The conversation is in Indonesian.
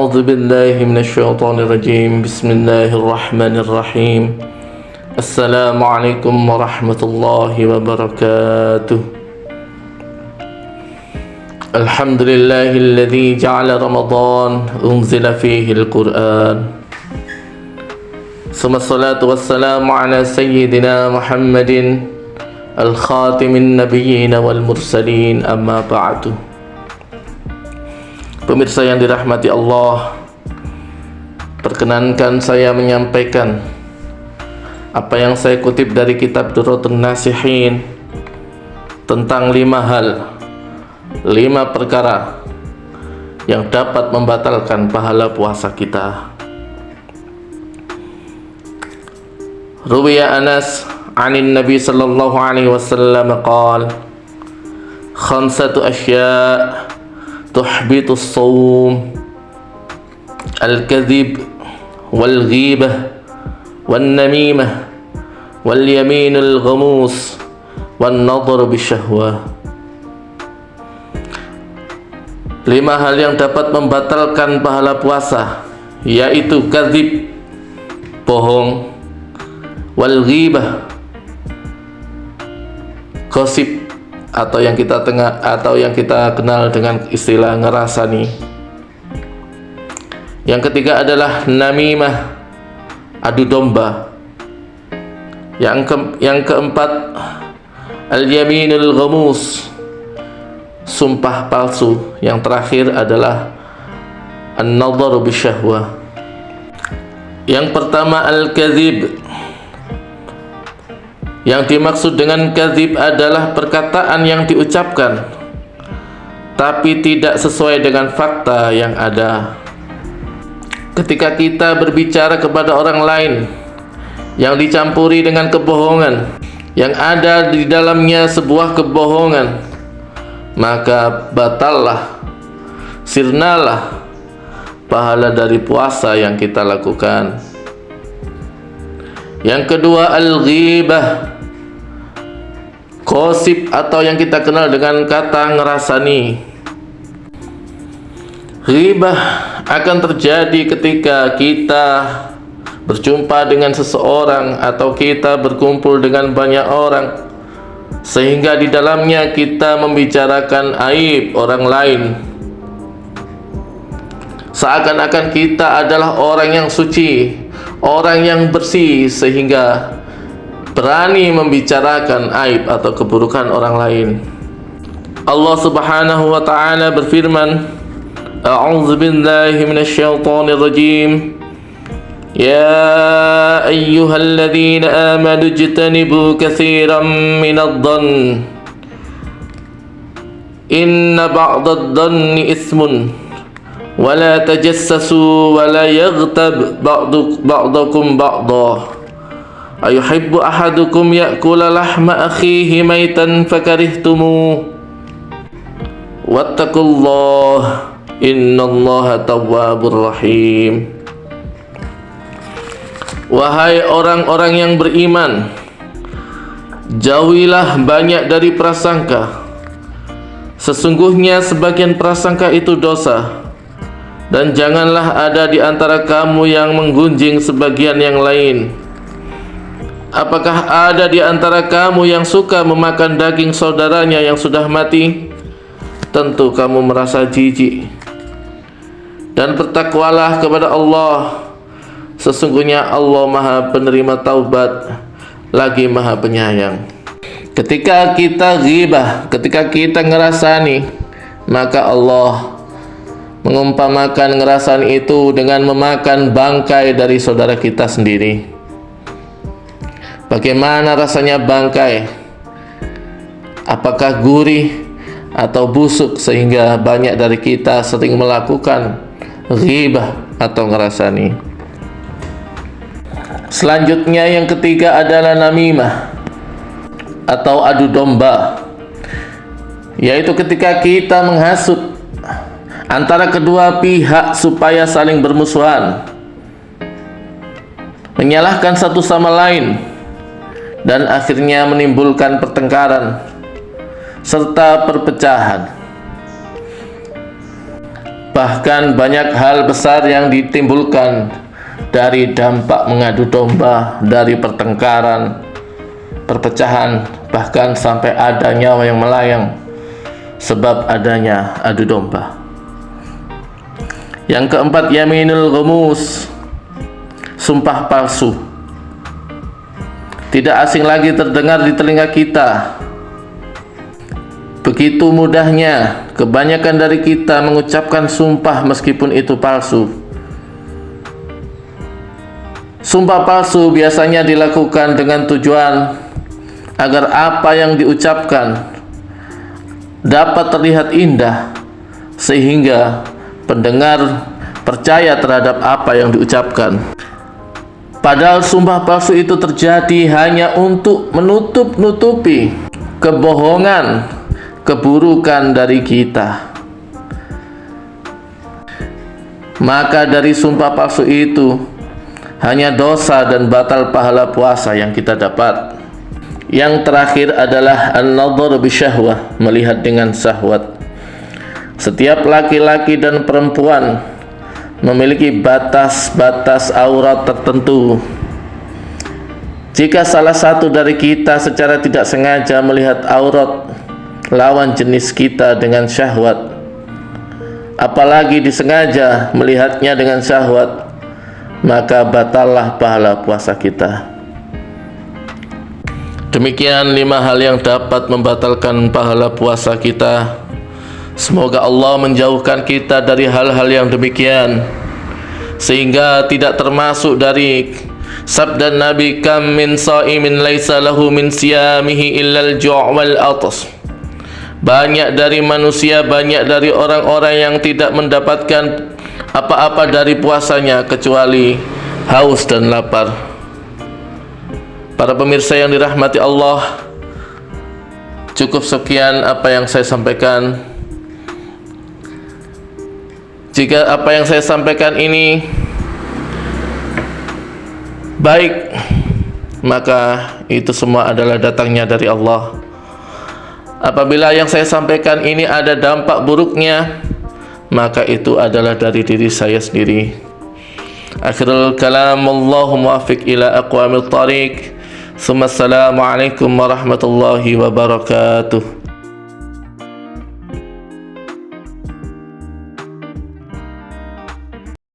أعوذ بالله من الشيطان الرجيم بسم الله الرحمن الرحيم السلام عليكم ورحمة الله وبركاته الحمد لله الذي جعل رمضان أنزل فيه القرآن ثم الصلاة والسلام على سيدنا محمد الخاتم النبيين والمرسلين أما بعد. Pemirsa yang dirahmati Allah, perkenankan saya menyampaikan apa yang saya kutip dari kitab Durratun Nasihin tentang 5 hal, 5 perkara yang dapat membatalkan pahala puasa kita. Ruwiya Anas anin Nabi sallallahu alaihi wasallam qala khamsatu asya' تحبط الصوم الكذب والغيبة والنميمة واليمين الغموس والنظر بالشهوة. 5 hal yang dapat membatalkan pahala puasa, yaitu kadzib, bohong, wal ghibah, gosip, atau yang kita kenal dengan istilah ngerasani. Yang ketiga adalah namimah, adu domba. Yang keempat al-yaminul ghamus, sumpah palsu. Yang terakhir adalah an-nadharu bisyahwah. Yang pertama al-kadzib. Yang dimaksud dengan kadzib adalah perkataan yang diucapkan tapi tidak sesuai dengan fakta yang ada. Ketika kita berbicara kepada orang lain yang dicampuri dengan kebohongan, yang ada di dalamnya sebuah kebohongan, maka batallah, sirnalah pahala dari puasa yang kita lakukan. Yang kedua al-ghibah, gosip atau yang kita kenal dengan kata ngerasani. Ghibah akan terjadi ketika kita berjumpa dengan seseorang atau kita berkumpul dengan banyak orang, sehingga di dalamnya kita membicarakan aib orang lain, seakan-akan kita adalah orang yang suci, orang yang bersih, sehingga berani membicarakan aib atau keburukan orang lain. Allah Subhanahu wa ta'ala berfirman, A'udzu billahi minasyaitonir rajim. Ya ayyuhalladzina amanu ijtanibu katsiran minadh-dhann inna ba'dadh-dhanni itsmun wa la tajassasu wa la yaghtab ba'dukum ba'dha ayuhibbu ahadukum ya'kula lahma akhihi maitan fakarihtumuh wattaqullah innallaha tawwabur rahim. Wahai orang-orang yang beriman, jauhilah banyak dari prasangka. Sesungguhnya sebagian prasangka itu dosa, dan janganlah ada di antara kamu yang menggunjing sebagian yang lain. Apakah ada di antara kamu yang suka memakan daging saudaranya yang sudah mati? Tentu kamu merasa jijik. Dan bertakwalah kepada Allah. Sesungguhnya Allah Maha Penerima Taubat, lagi Maha Penyayang. Ketika kita ghibah, ketika kita ngerasani, maka Allah mengumpamakan ngerasani itu dengan memakan bangkai dari saudara kita sendiri. Bagaimana rasanya bangkai? Apakah gurih atau busuk sehingga banyak dari kita sering melakukan ghibah atau ngerasani? Selanjutnya yang ketiga adalah namimah atau adu domba, yaitu ketika kita menghasut antara kedua pihak supaya saling bermusuhan, menyalahkan satu sama lain, dan akhirnya menimbulkan pertengkaran serta perpecahan. Bahkan banyak hal besar yang ditimbulkan dari dampak mengadu domba, dari pertengkaran, perpecahan, bahkan sampai ada nyawa yang melayang sebab adanya adu domba. Yang keempat, yaminul ghamus, sumpah palsu. Tidak asing lagi terdengar di telinga kita. Begitu mudahnya kebanyakan dari kita mengucapkan sumpah meskipun itu palsu. Sumpah palsu biasanya dilakukan dengan tujuan agar apa yang diucapkan dapat terlihat indah sehingga pendengar percaya terhadap apa yang diucapkan. Padahal sumpah palsu itu terjadi hanya untuk menutup-nutupi kebohongan, keburukan dari kita. Maka dari sumpah palsu itu hanya dosa dan batal pahala puasa yang kita dapat. Yang terakhir adalah an-nadhar bisyahwah, melihat dengan syahwat. Setiap laki-laki dan perempuan memiliki batas-batas aurat tertentu. Jika salah satu dari kita secara tidak sengaja melihat aurat lawan jenis kita dengan syahwat, apalagi disengaja melihatnya dengan syahwat, maka batallah pahala puasa kita. Demikian 5 hal yang dapat membatalkan pahala puasa kita. Semoga Allah menjauhkan kita dari hal-hal yang demikian, sehingga tidak termasuk dari sabda Nabi, kam min sa'imin laisa lahu min siyamihi illal ju' wal atas. Banyak dari manusia, banyak dari orang-orang yang tidak mendapatkan apa-apa dari puasanya kecuali haus dan lapar. Para pemirsa yang dirahmati Allah, cukup sekian apa yang saya sampaikan. Jika apa yang saya sampaikan ini baik, maka itu semua adalah datangnya dari Allah. Apabila yang saya sampaikan ini ada dampak buruknya, maka itu adalah dari diri saya sendiri. Akhirul kalam, wallahu muwaffiq ila aqwamit thariq. Assalamualaikum warahmatullahi wabarakatuh.